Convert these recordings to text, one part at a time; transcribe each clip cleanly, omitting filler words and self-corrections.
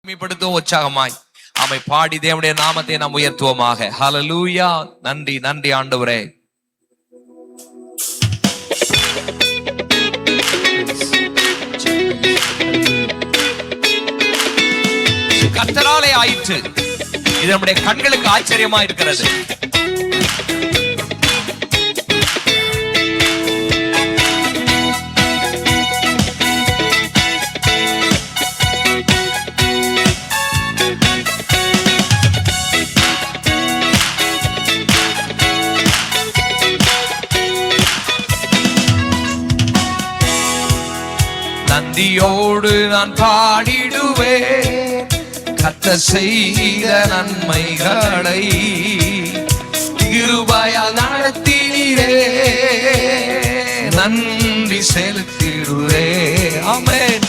உற்சாகமாய் ஆமை பாடி தேவனுடைய நாமத்தை நாம் உயர்த்துவோமாக. ஹல்லேலூயா. நன்றி நன்றி ஆண்டவரே. கர்த்தராலே ஆயிற்று. இது நம்முடைய கண்களுக்கு ஆச்சரியமா இருக்கிறது. நந்தியோடு நான் பாடிடுவேன் கர்த்தர் செய்த நன்மைகளை, கிருபையால் நடத்தினீரே நன்றி செலுத்திடுவே. ஆமென்.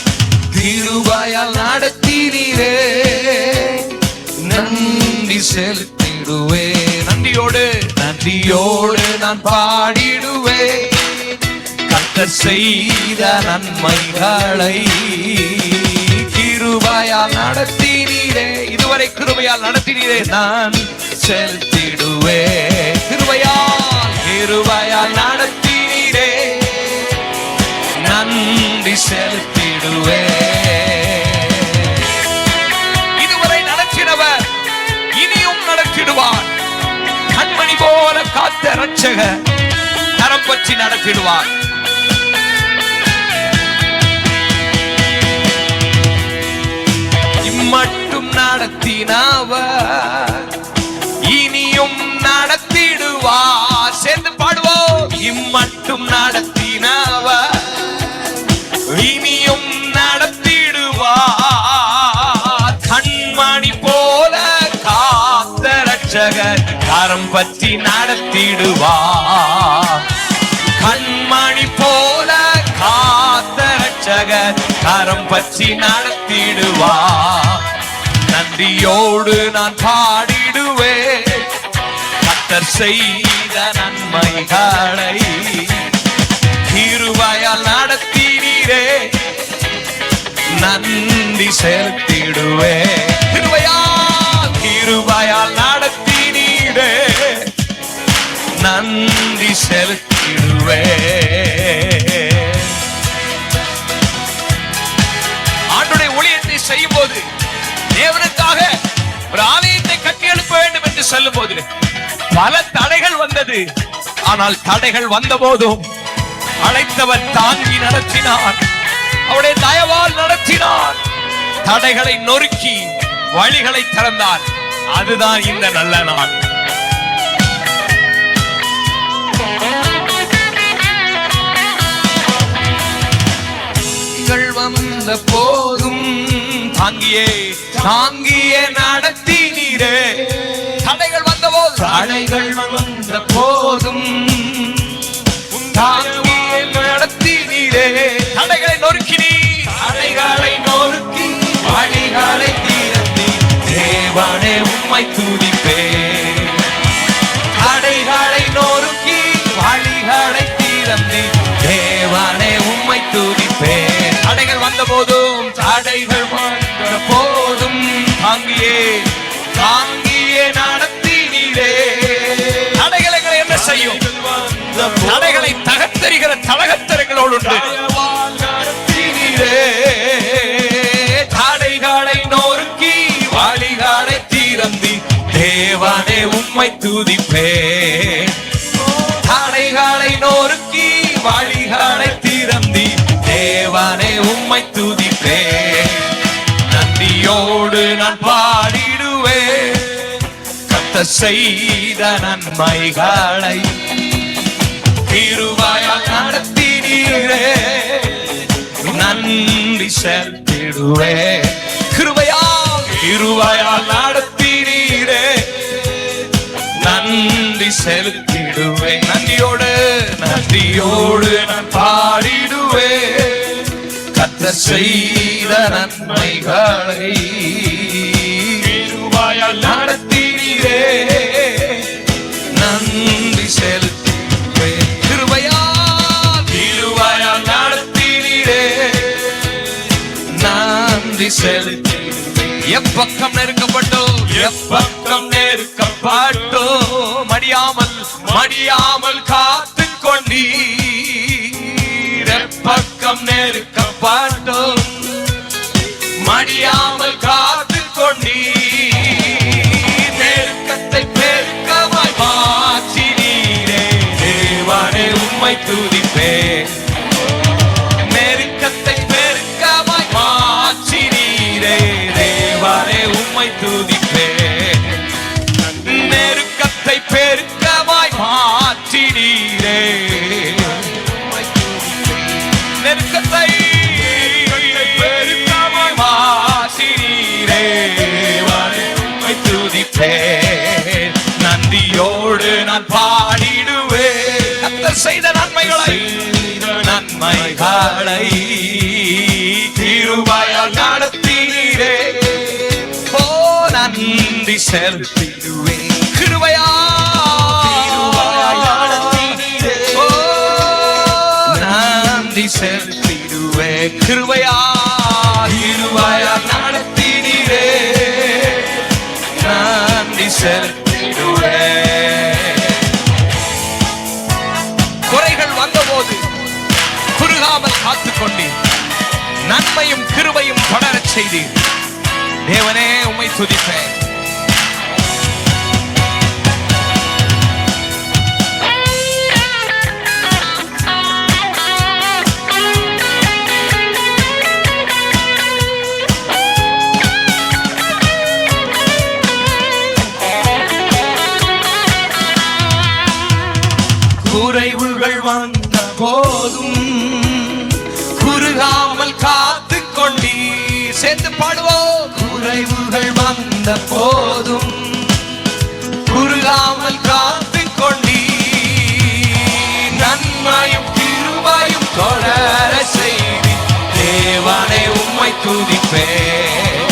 கிருபையால் நடத்தினீரே நன்றி செலுத்திடுவே. நன்றியோடு நான் பாடிடுவேன் கர்த்தர் செய்த நன்மைகளை, கிருபையால் நடத்தினீரே. இதுவரை கிருபையால் நடத்தினீரே நான் செலுத்திடுவே. கிருபையால் நடத்தினீரே நன்றி செலுத்திடுவே. இதுவரை நடத்தினவர் இனியும் நடத்திடுவார். கண்மணி போல காத்த இரட்சகர் கரம் பற்றி நடத்திடுவார். மட்டும் நடத்தினவர் இனியும் நடத்திடுவார். சேர்ந்து பாடுவோம். இம்மட்டும் நடத்தினவர் இனியும் நடத்திடுவார். கண்மணி போல காத்த இரட்சகர் கரம் பற்றி நடத்திடுவார். கண்மணி போல காத்த இரட்சகர் கரம் பற்றி நடத்திடுவார். நன்றியோடு நான் பாடிடுவேன் கர்த்தர் செய்த நன்மைகளை, கிருபையால் நடத்தினீரே நன்றி செலுத்திடுவே. கிருபையால் நடத்தினீரே நன்றி செலுத்திடுவே. ஆண்டவருடைய ஊழியத்தை செய்யும் போது, தேவனுக்காக ஒரு ஆலயத்தை கட்டி எழுப்ப வேண்டும் என்று சொல்லும் போது பல தடைகள் வந்தது. ஆனால் தடைகள் வந்த போதும் அழைத்தவர் தாங்கி நடத்தினார். அவருடைய தயவால் நடத்தினார். தடைகளை நொறுக்கி வழிகளை திறந்தார். அதுதான் இந்த நல்ல நாள். வந்த போதும் தாங்கியே நடத்தினீரே. தடைகள் வந்த போதும் தாங்கியே நடத்தினீரே. தடைகளை நொறுக்கி வழிகளை திறந்து தேவனே உம்மை துதிப்பேன். தடைகளை நொறுக்கி வழிகளை திறந்து தேவனே உம்மை துதிப்பேன். தடைகள் வந்த போதும் தாங்கியே நடத்தினீரே. தடைகளை என்ன செய்யும்? தடைகளை தகர்த்தெறிகிற தலகத்தரங்களோடு தடைகளை நொறுக்கி வழிகளை திறந்து தேவனே உம்மை துதிப்பேன். தடைகளை நொறுக்கி வழிகளை திறந்து தேவனே உம்மை துதிப்பேன். நன்றியோடு நான் பாடிடுவேன் கர்த்தர் செய்த நன்மைகளை, கிருபையால் நடத்தினீரே நன்றி செலுத்திடுவே. கிருபையால் நடத்தினீரே நன்றி செலுத்திடுவே. நன்றியோடு நான் பாடிடுவேன் கர்த்தர் செய்த நன்மைகளை, கிருபையால் நடத்தினீரே நன்றி செலுத்திடுவே. கிருபையால் நடத்தினீரே நன்றி செலுத்திடுவே. எப்பக்கம் நெருக்கப்பட்டோ, எப்பக்கம் நெருக்கப்பட்டோ, மடியாமல் காத்து கொண்டீர். எப்பக்கம் நெருக்கப்பட்டோ, மடியாமல் காத்து கொண்டீர். நெருக்கத்தை பெருக்கமாய் மாற்றினீரே, தேவனே உம்மை துதிப்பேன். நெருக்கத்தை பெருக்கமாய் மாற்றினீரே, தேவனே உம்மை துதிப்பேன். நெருக்கத்தை பெருக்கமாய் மாற்றினீரே, நெருக்கத்தை பெருக்கமாய் மாற்றினீரே, தேவனே உம்மை துதிப்பேன். நன்றியோடு நான் பாடிடுவேன் கர்த்தர் செய்த நன்மைகளை, கிருபையால் நடத்தினீரே. ஓ நன்றி செலுத்திடுவேன். கிருபையால் நடத்தினீரே. ஓ நன்றி செலுத்திடுவேன். கிருபையால் நடத்தினீரே. நன்றி செலுத்திடுவேன். குறைகள் வந்தபோது குறுகாமல் காத்துக்கொண்டீர். நன்மையும் கிருபையும் தொடரச் செய்தீர். தேவனே உம்மை துதிப்பேன். குறைவுகள் வந்த போதும் குறுகாமல் காத்து கொண்டீர். சேர்ந்து பாடுவோம். குறைவுகள் வந்த போதும் குறுகாமல் காத்து கொண்டீர். நன்மையும் கிருபையும் தொடர செய்தி, தேவனே உம்மை துதிப்பேன்.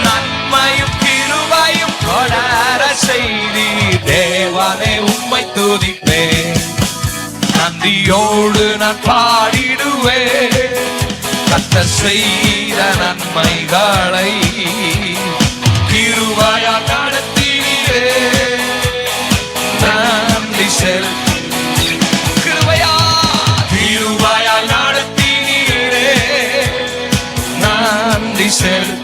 நன்மையும் கிருபையும் தொடர செய்தி, தேவனே உம்மை துதிப்பேன். நன்றியோடு நான் பாடிடுவேன் கர்த்தர் செய்த நன்மைகளை. கிருபையால் நடத்தினீரே, நன்றி செலுத்தி. கிருபையால் நடத்தினீரே, நன்றி செலுத்தி.